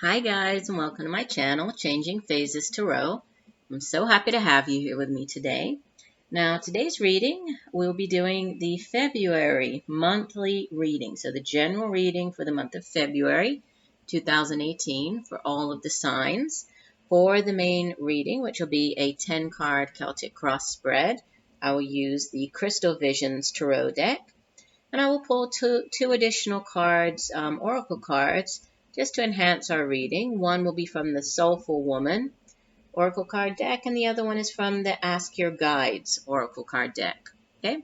Hi guys, and welcome to my channel, Changing Phases Tarot. I'm so happy to have you here with me today. Now, today's reading, we'll be doing the February monthly reading. So the general reading for the month of February 2018 for all of the signs. For the main reading, which will be a 10-card Celtic cross spread, I will use the Crystal Visions Tarot deck. And I will pull two additional cards, oracle cards, just to enhance our reading. One will be from the Soulful Woman oracle card deck, and the other one is from the Ask Your Guides oracle card deck. Okay,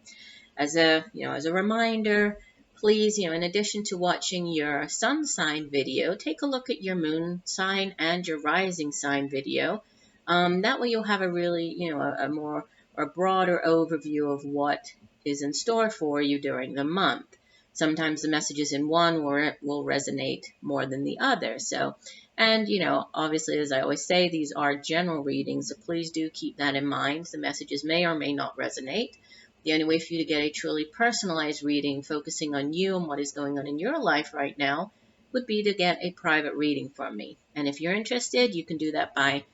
as a reminder, please, in addition to watching your sun sign video, take a look at your moon sign and your rising sign video. That way, you'll have a really, a more or broader overview of what is in store for you during the month. Sometimes the messages in one will resonate more than the other. So, and obviously, as I always say, these are general readings, so please do keep that in mind. The messages may or may not resonate. The only way for you to get a truly personalized reading focusing on you and what is going on in your life right now would be to get a private reading from me. And if you're interested, you can do that by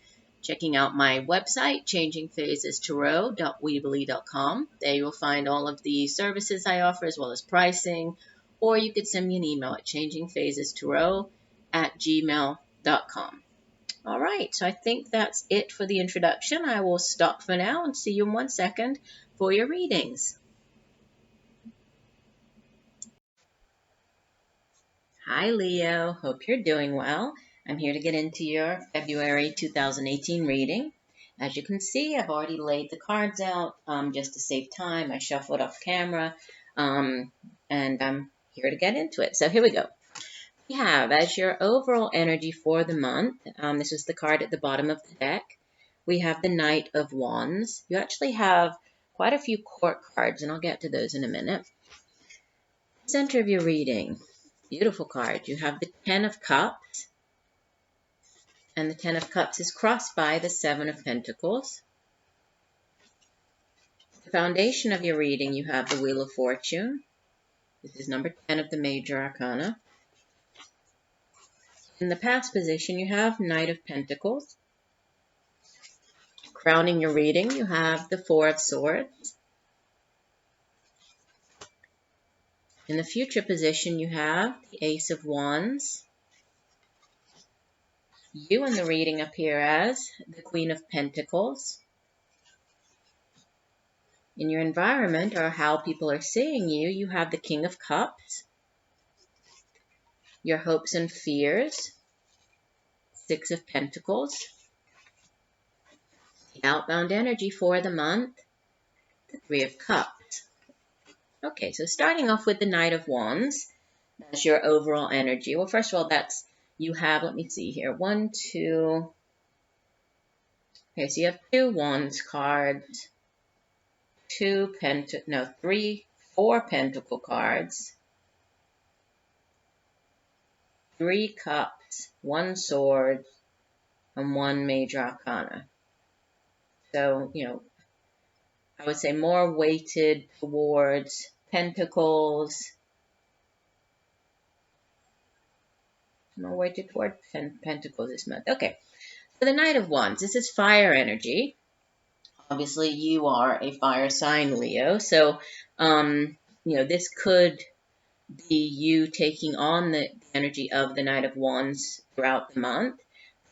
checking out my website, changingphasestarot.weebly.com. There you'll find all of the services I offer as well as pricing, or you could send me an email at changingphasestarot@gmail.com. All right, so I think that's it for the introduction. I will stop for now and see you in 1 second for your readings. Hi, Leo. Hope you're doing well. I'm here to get into your February 2018 reading. As you can see, I've already laid the cards out just to save time. I shuffled off camera, and I'm here to get into it. So here we go. We have, as your overall energy for the month, this is the card at the bottom of the deck, we have the Knight of Wands. You actually have quite a few court cards, and I'll get to those in a minute. Center of your reading, beautiful card. You have the Ten of Cups, and the Ten of Cups is crossed by the Seven of Pentacles. The foundation of your reading, you have the Wheel of Fortune. This is number 10 of the Major Arcana. In the past position, you have Knight of Pentacles. Crowning your reading, you have the Four of Swords. In the future position, you have the Ace of Wands. You in the reading appear as the Queen of Pentacles. In your environment, or how people are seeing you, you have the King of Cups. Your hopes and fears, Six of Pentacles. The outbound energy for the month, the Three of Cups. Okay, so starting off with the Knight of Wands, that's your overall energy. Well, first of all, you have, let me see here, 1, 2, okay, so you have 2 Wands cards, 4 Pentacle cards, 3 Cups, 1 Sword, and 1 Major Arcana. So, I would say more weighted towards Pentacles, more weighted toward Pentacles this month. Okay, so the Knight of Wands, this is fire energy. Obviously, you are a fire sign, Leo. So, this could be you taking on the energy of the Knight of Wands throughout the month.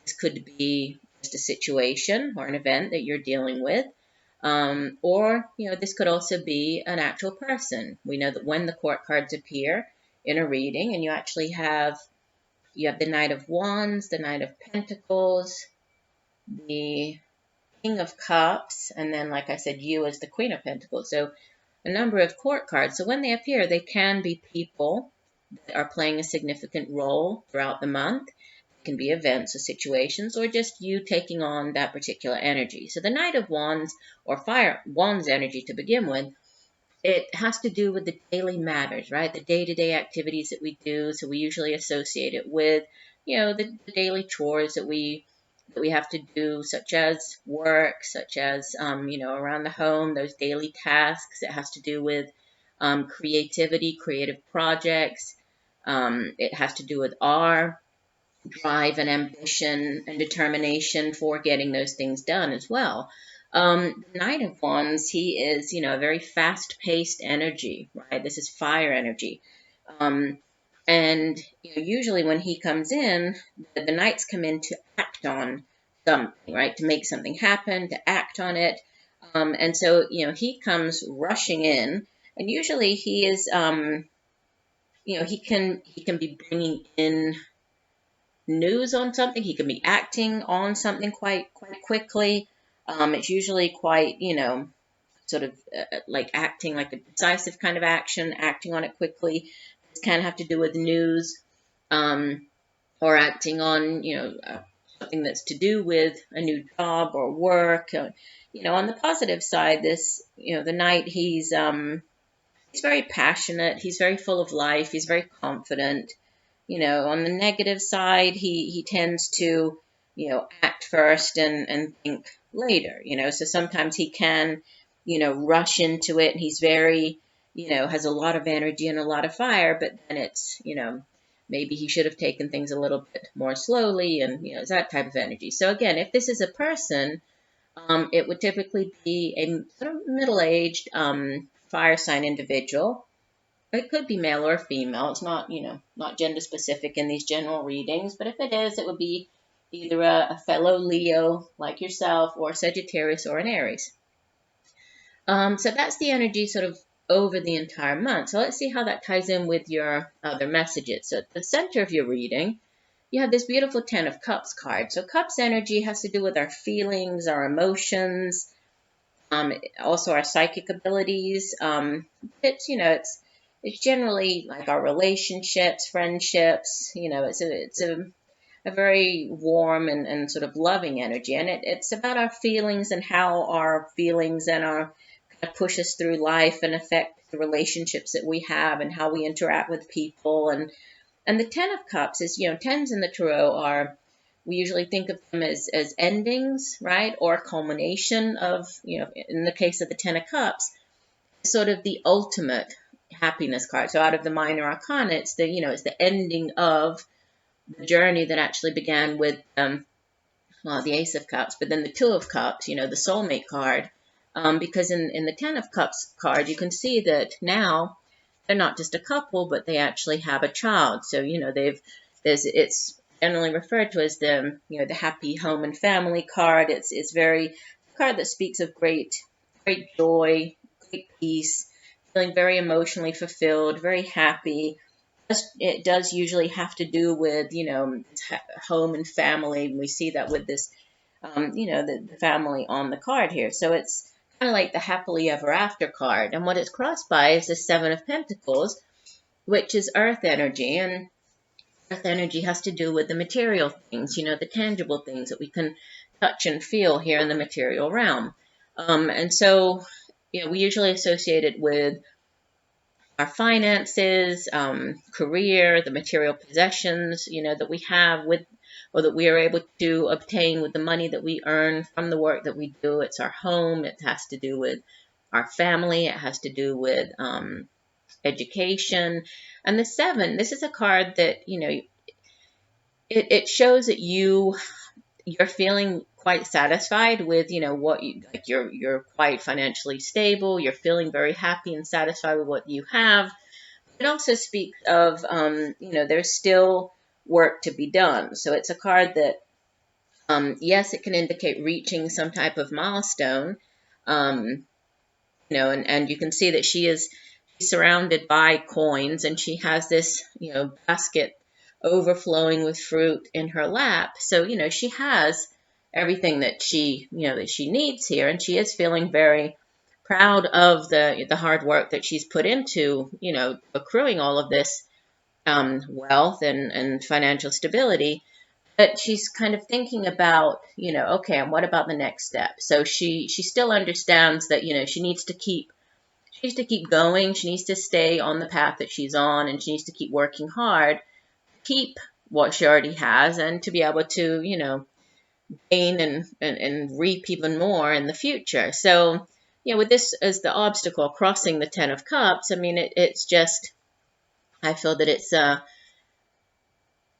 This could be just a situation or an event that you're dealing with. Or, this could also be an actual person. We know that when the court cards appear in a reading and you actually have the Knight of Wands, the Knight of Pentacles, the King of Cups, and then, like I said, you as the Queen of Pentacles. So a number of court cards. So when they appear, they can be people that are playing a significant role throughout the month. It can be events or situations, or just you taking on that particular energy. So the Knight of Wands, or Fire Wands energy to begin with, it has to do with the daily matters, right? The day-to-day activities that we do. So we usually associate it with, the daily chores that we have to do, such as work, such as, around the home, those daily tasks. It has to do with creativity, creative projects. It has to do with our drive and ambition and determination for getting those things done as well. The Knight of Wands, he is, a very fast-paced energy, right? This is fire energy. Um, and usually when he comes in, the knights come in to act on something, right? To make something happen, to act on it. And so, he comes rushing in, and usually he is, he can be bringing in news on something. He can be acting on something quite quickly. It's usually quite, sort of like acting like a decisive kind of action, acting on it quickly. This can have to do with news, or acting on, something that's to do with a new job or work. On the positive side, the knight, he's very passionate. He's very full of life. He's very confident. On the negative side, he tends to, act first and think later, so sometimes he can, rush into it, and he's very, has a lot of energy and a lot of fire, but then it's, maybe he should have taken things a little bit more slowly, and, it's that type of energy. So again, if this is a person, it would typically be a sort of middle-aged fire sign individual. It could be male or female. It's not, not gender specific in these general readings, but if it is, it would be either a fellow Leo like yourself, or Sagittarius, or an Aries. So that's the energy sort of over the entire month. So let's see how that ties in with your other messages. So at the center of your reading, you have this beautiful Ten of Cups card. So Cups energy has to do with our feelings, our emotions, also our psychic abilities. It's generally like our relationships, friendships. It's a very warm and sort of loving energy, and it's about our feelings and how our feelings and our kind of push us through life and affect the relationships that we have and how we interact with people. And the Ten of Cups is, tens in the tarot are, we usually think of them as endings, right? Or culmination of, in the case of the Ten of Cups, sort of the ultimate happiness card. So out of the minor arcana, it's the ending of the journey that actually began with, the Ace of Cups, but then the Two of Cups, the soulmate card. Because in the Ten of Cups card, you can see that now they're not just a couple, but they actually have a child. So, it's generally referred to as the happy home and family card. It's very a card that speaks of great joy, great peace, feeling very emotionally fulfilled, very happy. It does usually have to do with, home and family. We see that with this, the family on the card here. So it's kind of like the happily ever after card. And what it's crossed by is the Seven of Pentacles, which is earth energy. And earth energy has to do with the material things, the tangible things that we can touch and feel here in the material realm. And so, we usually associate it with our finances, career, the material possessions, that we have with, or that we are able to obtain with the money that we earn from the work that we do. It's our home. It has to do with our family. It has to do with education. And the Seven, this is a card that, it shows that you're feeling quite satisfied with, what you're quite financially stable. You're feeling very happy and satisfied with what you have. It also speaks of, there's still work to be done. So it's a card that, yes, it can indicate reaching some type of milestone, and you can see that she's surrounded by coins, and she has this, basket overflowing with fruit in her lap. So, she has everything that she needs here, and she is feeling very proud of the hard work that she's put into, accruing all of this wealth and financial stability. But she's kind of thinking about, okay, and what about the next step? So she still understands that, she needs to keep going. She needs to stay on the path that she's on, and she needs to keep working hard, keep what she already has, and to be able to, gain and reap even more in the future. So, with this as the obstacle, crossing the Ten of Cups, I mean, it's just, I feel that it's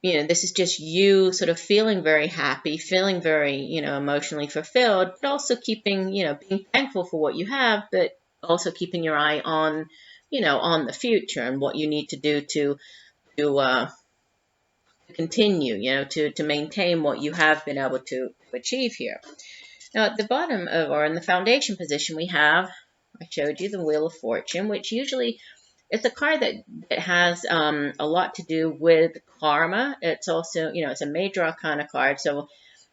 this is just you sort of feeling very happy, feeling very, emotionally fulfilled, but also keeping, being thankful for what you have, but also keeping your eye on, on the future and what you need to do to continue, to maintain what you have been able to achieve here. Now, at the bottom of, or in the foundation position, we have, I showed you the Wheel of Fortune, which usually it's a card that has a lot to do with karma. It's also, it's a major arcana card. So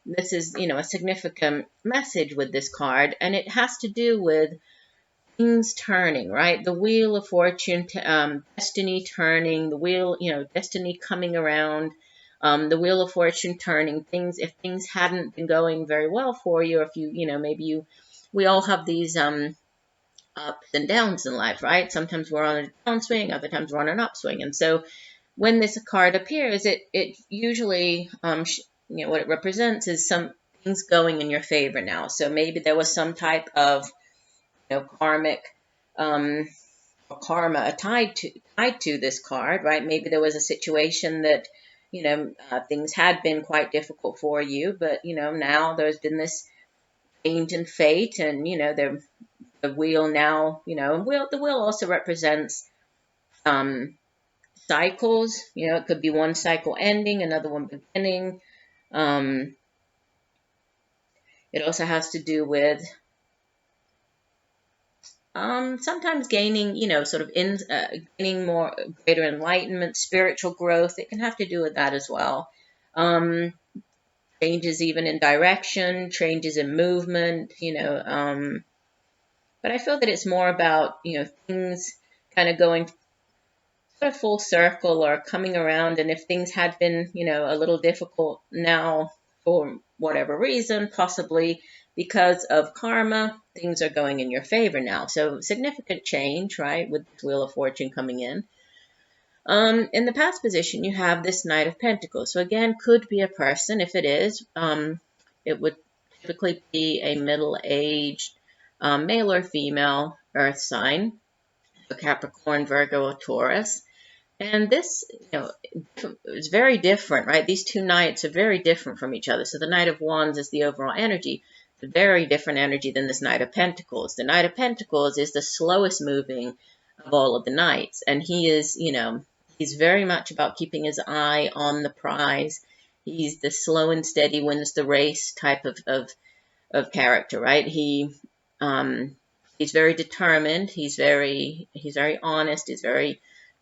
this is, a significant message with this card. And it has to do with things turning, right? The Wheel of Fortune, destiny turning, the wheel, destiny coming around. The Wheel of Fortune turning, things, if things hadn't been going very well for you, or if you, we all have these ups and downs in life, right? Sometimes we're on a downswing, other times we're on an upswing. And so when this card appears, it usually, what it represents is some things going in your favor now. So maybe there was some type of, karmic, or karma tied to this card, right? Maybe there was a situation that, things had been quite difficult for you, but, now there's been this change in fate, and, the wheel now, the wheel also represents cycles. It could be one cycle ending, another one beginning. It also has to do with sometimes gaining, sort of gaining more greater enlightenment, spiritual growth. It can have to do with that as well. Changes even in direction, changes in movement, but I feel that it's more about, things kind of going sort of full circle or coming around. And if things had been, a little difficult now for whatever reason, possibly because of karma, things are going in your favor now. So significant change, right, with the Wheel of Fortune coming in. In the past position, you have this Knight of Pentacles. So again, could be a person. If it is, it would typically be a middle-aged male or female earth sign, a Capricorn, Virgo, or Taurus. And this, is very different, right? These two knights are very different from each other. So the Knight of Wands is the overall energy. It's a very different energy than this Knight of Pentacles. The Knight of Pentacles is the slowest moving of all of the knights. And he is, he's very much about keeping his eye on the prize. He's the slow and steady wins the race type of character, right? He's very determined. He's very honest. He's very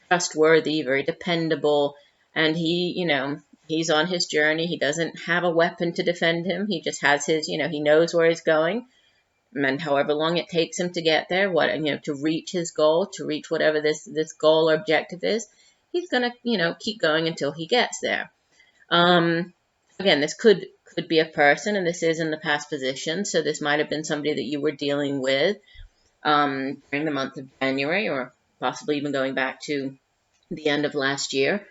trustworthy, very dependable, and he's on his journey. He doesn't have a weapon to defend him. He just has his, he knows where he's going, and however long it takes him to get there, to reach his goal, to reach whatever this goal or objective is, he's gonna, keep going until he gets there. Again, this could be a person, and this is in the past position, so this might have been somebody that you were dealing with during the month of January, or possibly even going back to the end of last year.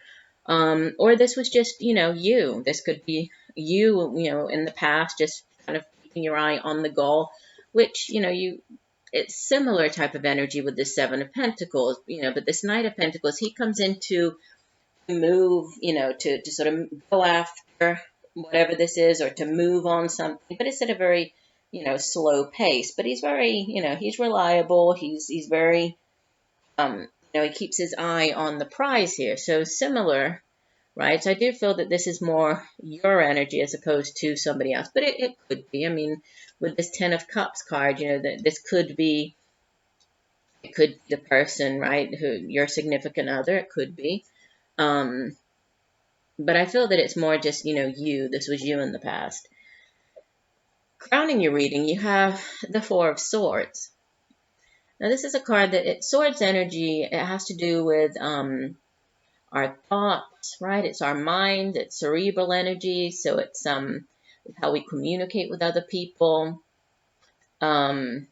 Or this was just, you. This could be you, in the past, just kind of keeping your eye on the goal, which, it's similar type of energy with the Seven of Pentacles, but this Knight of Pentacles, he comes in to move, to sort of go after whatever this is, or to move on something, but it's at a very, slow pace. But he's very, he's reliable. He's very, he keeps his eye on the prize here. So similar, right? So I do feel that this is more your energy as opposed to somebody else. But it could be. I mean, with this Ten of Cups card, that this could be, it could be the person, right? Who your significant other, it could be. But I feel that it's more just, you. This was you in the past. Crowning your reading, you have the Four of Swords. Now, this is a card that, Swords energy, it has to do with our thoughts, right? It's our mind, it's cerebral energy, so it's how we communicate with other people. And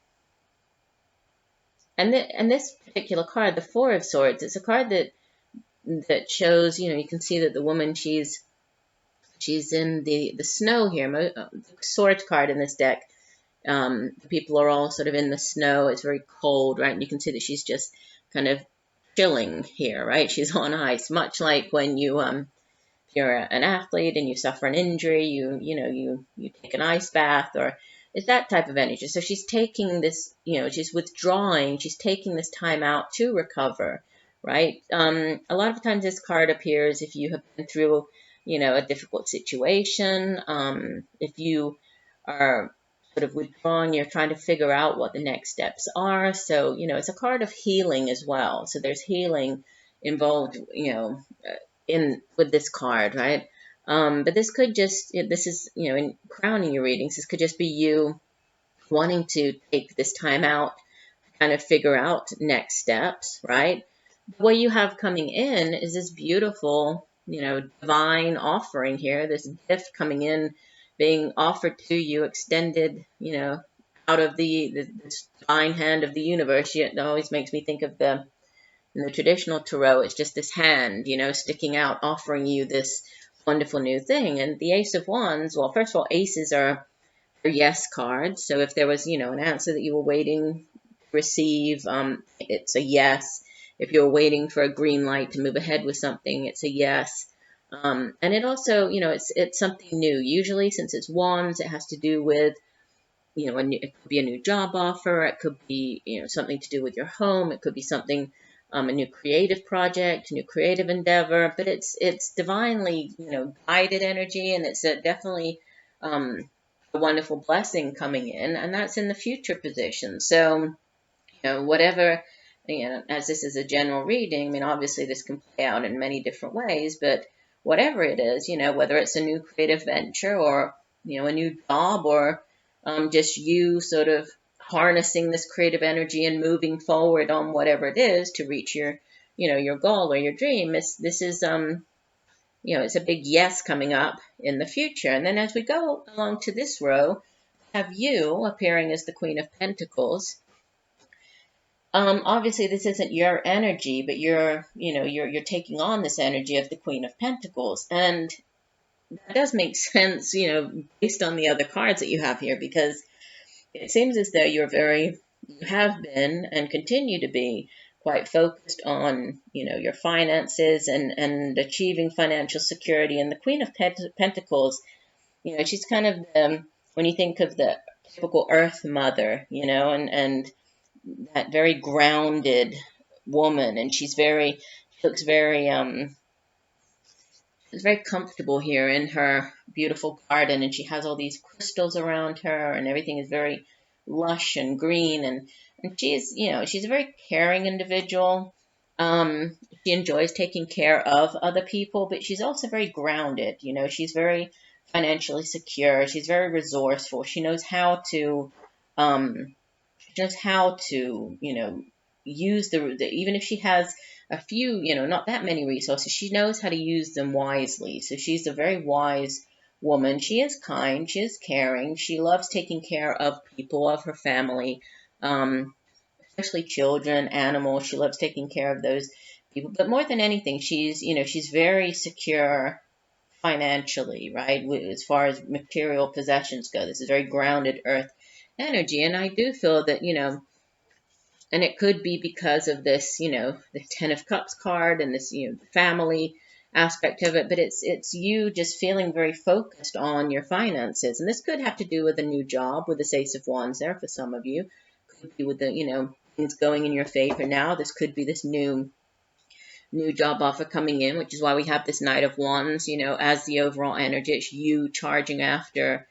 this particular card, the Four of Swords, it's a card that shows, you can see that the woman, she's in the snow here. The Swords card in this deck, the people are all sort of in the snow. It's very cold, right? And you can see that she's just kind of chilling here, right? She's on ice, much like when you if you're an athlete and you suffer an injury, you take an ice bath, or it's that type of energy. So she's taking this, she's withdrawing, she's taking this time out to recover, right? A lot of times this card appears if you have been through, a difficult situation, if you are sort of withdrawing, you're trying to figure out what the next steps are. So, it's a card of healing as well. So there's healing involved, in with this card, right? But this could just, this is, in crowning your readings, this could just be you wanting to take this time out, kind of figure out next steps, right? What you have coming in is this beautiful, divine offering here, this gift coming in, being offered to you, extended, out of this divine hand of the universe. It always makes me think of in the traditional tarot, it's just this hand, sticking out, offering you this wonderful new thing. And the Ace of Wands, well, first of all, aces are yes cards. So if there was, an answer that you were waiting to receive, it's a yes. If you're waiting for a green light to move ahead with something, it's a yes. And it also, it's something new. Usually, since it's wands, it has to do with, it could be a new job offer. It could be, something to do with your home. It could be something, a new creative project, a new creative endeavor. But it's divinely, guided energy, and it's definitely a wonderful blessing coming in, and that's in the future position. So, whatever, as this is a general reading, I mean, obviously this can play out in many different ways, but whatever it is, whether it's a new creative venture or, a new job, or just you sort of harnessing this creative energy and moving forward on whatever it is to reach your goal or your dream. This is, it's a big yes coming up in the future. And then as we go along to this row, have you appearing as the Queen of Pentacles. Obviously this isn't your energy, but you're taking on this energy of the Queen of Pentacles. And that does make sense, based on the other cards that you have here, because it seems as though you have been and continue to be quite focused on, your finances and achieving financial security. And the Queen of Pentacles, she's kind of when you think of the typical Earth Mother, and that very grounded woman, and she looks she's very comfortable here in her beautiful garden, and she has all these crystals around her, and everything is very lush and green, and she's a very caring individual. She enjoys taking care of other people, but she's also very grounded. She's very financially secure. She's very resourceful. She knows how to use even if she has a few, not that many resources, she knows how to use them wisely. So she's a very wise woman. She is kind, she is caring, she loves taking care of people, of her family, especially children, animals. She loves taking care of those people. But more than anything, she's very secure financially, right? As far as material possessions go, this is very grounded earth energy. And I do feel that, and it could be because of this, the Ten of Cups card and this, family aspect of it, but it's you just feeling very focused on your finances. And this could have to do with a new job with this Ace of Wands there for some of you. Could be with the, things going in your favor now. This could be this new job offer coming in, which is why we have this Knight of Wands, as the overall energy. It's you charging after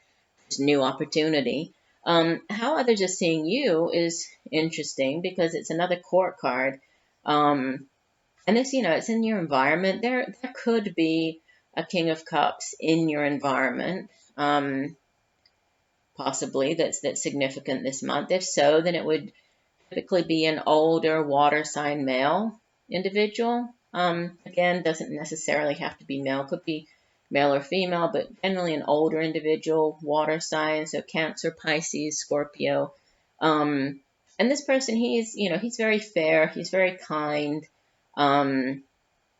this new opportunity. How others are seeing you is interesting because it's another court card. And this, it's in your environment. There could be a King of Cups in your environment, possibly that's significant this month. If so, then it would typically be an older water sign male individual. Again, doesn't necessarily have to be male. Could be male or female, but generally an older individual, water sign, so Cancer, Pisces, Scorpio. And this person, he's very fair, he's very kind,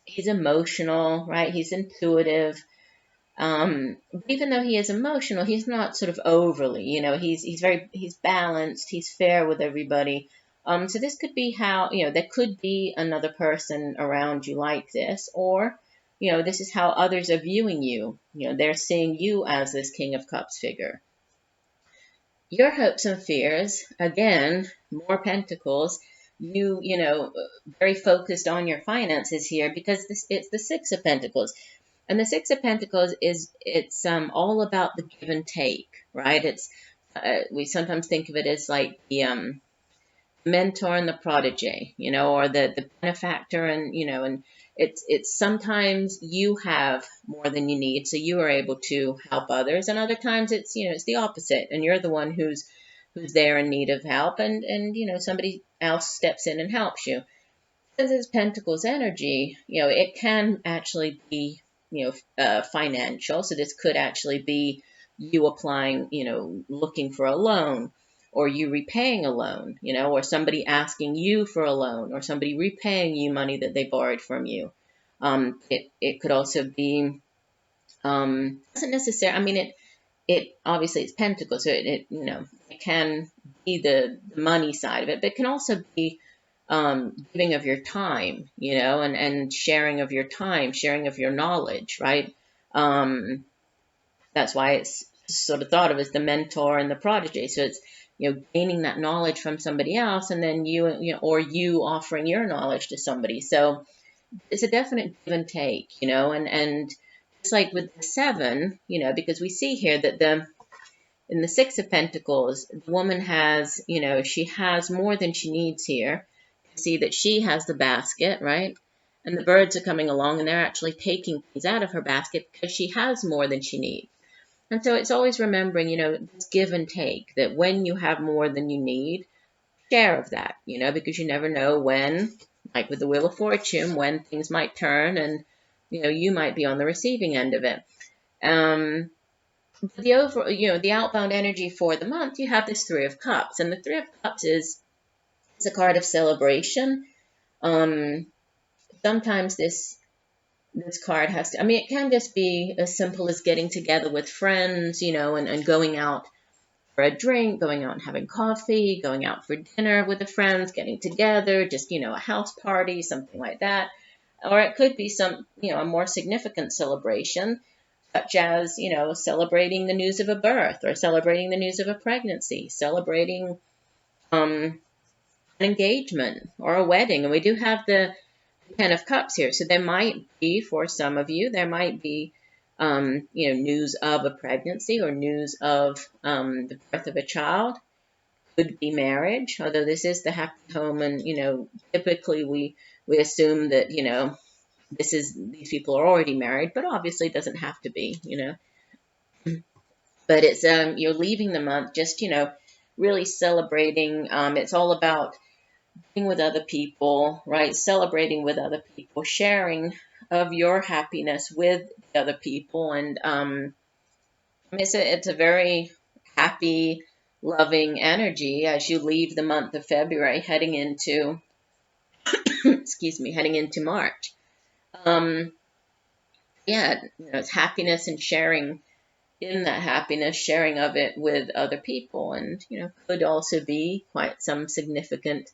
he's emotional, right? He's intuitive. Even though he is emotional, he's not sort of overly, he's balanced, he's fair with everybody. So this could be how, there could be another person around you like this, or this is how others are viewing you. They're seeing you as this King of Cups figure. Your hopes and fears, again, more pentacles, very focused on your finances here because it's the Six of Pentacles. And the Six of Pentacles it's all about the give and take, right? We sometimes think of it as like the mentor and the protege, or the benefactor, and it's sometimes you have more than you need, so you are able to help others, and other times it's the opposite, and you're the one who's there in need of help, and somebody else steps in and helps you. Because it's Pentacles energy, it can actually be financial. So this could actually be you applying, looking for a loan, or you repaying a loan, or somebody asking you for a loan, or somebody repaying you money that they borrowed from you. It could also be, doesn't necessarily, I mean, it obviously it's Pentacles, so it can be the money side of it, but it can also be giving of your time, and sharing of your time, sharing of your knowledge, right? That's why it's sort of thought of as the mentor and the protege. So it's, gaining that knowledge from somebody else, and then or you offering your knowledge to somebody. So it's a definite give and take, and just like with the Seven, because we see here that in the Six of Pentacles, the woman has, she has more than she needs here. You can see that she has the basket, right? And the birds are coming along and they're actually taking things out of her basket because she has more than she needs. And so it's always remembering, this give and take, that when you have more than you need, share of that, because you never know when, like with the Wheel of Fortune, when things might turn and, you might be on the receiving end of it. The outbound energy for the month, you have this Three of Cups, and the Three of Cups is a card of celebration. Sometimes this card has to, it can just be as simple as getting together with friends, and going out for a drink, going out and having coffee, going out for dinner with the friends, getting together, just, a house party, something like that. Or it could be a more significant celebration, such as, celebrating the news of a birth, or celebrating the news of a pregnancy, celebrating an engagement or a wedding. And we do have the Ten of Cups here. So there might be, for some of you, there might be, news of a pregnancy or news of the birth of a child. Could be marriage, although this is the happy home, and, typically we assume that, these people are already married, but obviously it doesn't have to be, But it's, you're leaving the month just, really celebrating. It's all about being with other people, right? Celebrating with other people, sharing of your happiness with the other people. And it's a very happy, loving energy as you leave the month of February heading into, heading into March. It's happiness and sharing in that happiness, sharing of it with other people, and, could also be quite some significant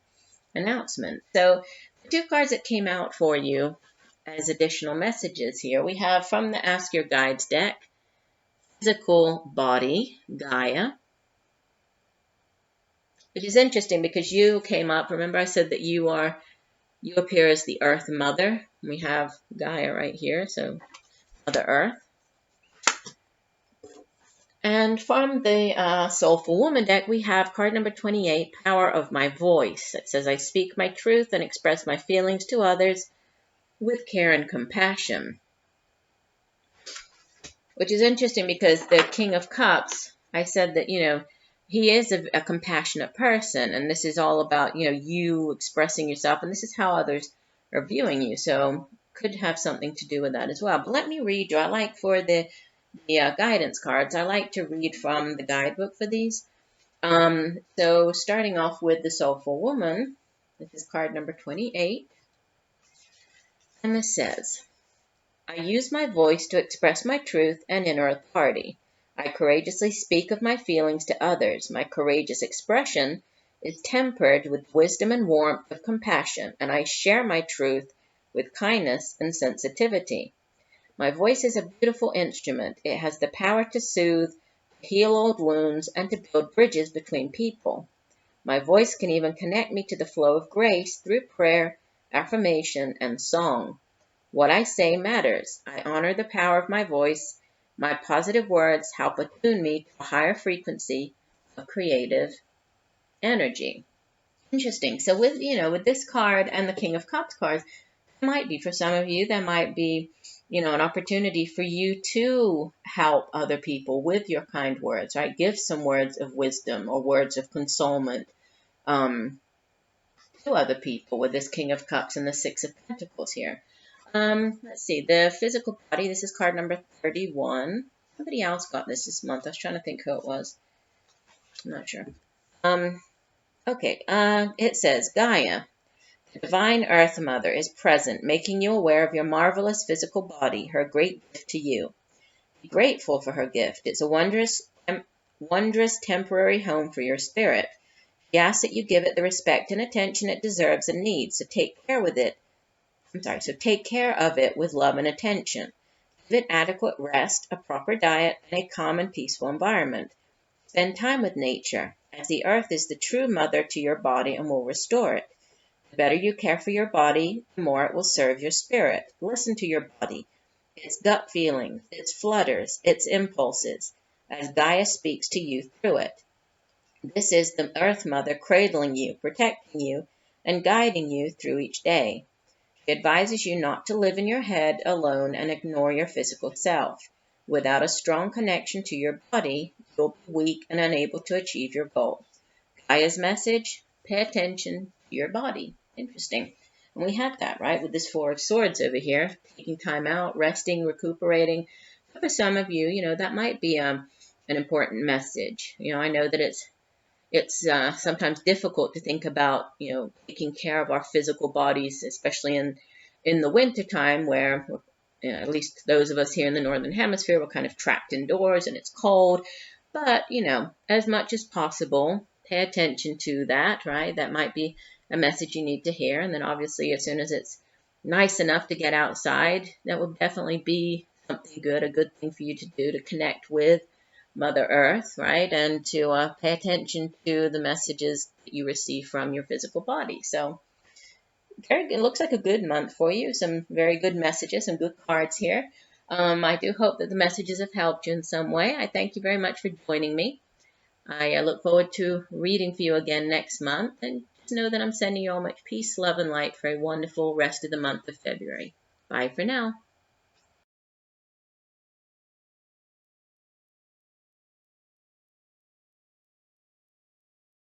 announcement. So the two cards that came out for you as additional messages here, we have from the Ask Your Guides deck, physical body, Gaia, which is interesting because you came up, remember I said that you appear as the Earth Mother. We have Gaia right here, so Mother Earth. And from the Soulful Woman deck, we have card number 28, Power of My Voice. It says, I speak my truth and express my feelings to others with care and compassion. Which is interesting because the King of Cups, I said that, he is a compassionate person. And this is all about, you expressing yourself. And this is how others are viewing you. So could have something to do with that as well. But let me read you. I like for the guidance cards, I like to read from the guidebook for these. So starting off with the Soulful Woman, this is card number 28. And this says, I use my voice to express my truth and inner authority. I courageously speak of my feelings to others. My courageous expression is tempered with wisdom and warmth of compassion, and I share my truth with kindness and sensitivity. My voice is a beautiful instrument. It has the power to soothe, to heal old wounds, and to build bridges between people. My voice can even connect me to the flow of grace through prayer, affirmation, and song. What I say matters. I honor the power of my voice. My positive words help attune me to a higher frequency of creative energy. Interesting. So with this card and the King of Cups cards, it might be for some of you, there might be, an opportunity for you to help other people with your kind words, right? Give some words of wisdom or words of consolement to other people with this King of Cups and the Six of Pentacles here. Let's see, the physical body, this is card number 31. Somebody else got this month. I was trying to think who it was. I'm not sure. Okay, it says, Gaia, the divine Earth Mother, is present, making you aware of your marvelous physical body, her great gift to you. Be grateful for her gift. It's a wondrous temporary home for your spirit. She asks that you give it the respect and attention it deserves and needs, so take care of it with love and attention. Give it adequate rest, a proper diet, and a calm and peaceful environment. Spend time with nature, as the earth is the true mother to your body and will restore it. The better you care for your body, the more it will serve your spirit. Listen to your body, its gut feelings, its flutters, its impulses, as Gaia speaks to you through it. This is the Earth Mother cradling you, protecting you, and guiding you through each day. She advises you not to live in your head alone and ignore your physical self. Without a strong connection to your body, you'll be weak and unable to achieve your goals. Gaia's message, pay attention to your body. Interesting. And we have that, right, with this Four of Swords over here, taking time out, resting, recuperating. For some of you, that might be an important message. I know that it's sometimes difficult to think about, taking care of our physical bodies, especially in the winter time where, at least those of us here in the Northern Hemisphere, we're kind of trapped indoors and it's cold. But, as much as possible, pay attention to that, right? That might be a message you need to hear. And then obviously, as soon as it's nice enough to get outside, that will definitely be something good, a good thing for you to do to connect with Mother Earth, right? And to pay attention to the messages that you receive from your physical body. So it looks like a good month for you. Some very good messages, some good cards here. I do hope that the messages have helped you in some way. I thank you very much for joining me. I look forward to reading for you again next month. And just know that I'm sending you all much peace, love, and light for a wonderful rest of the month of February. Bye for now.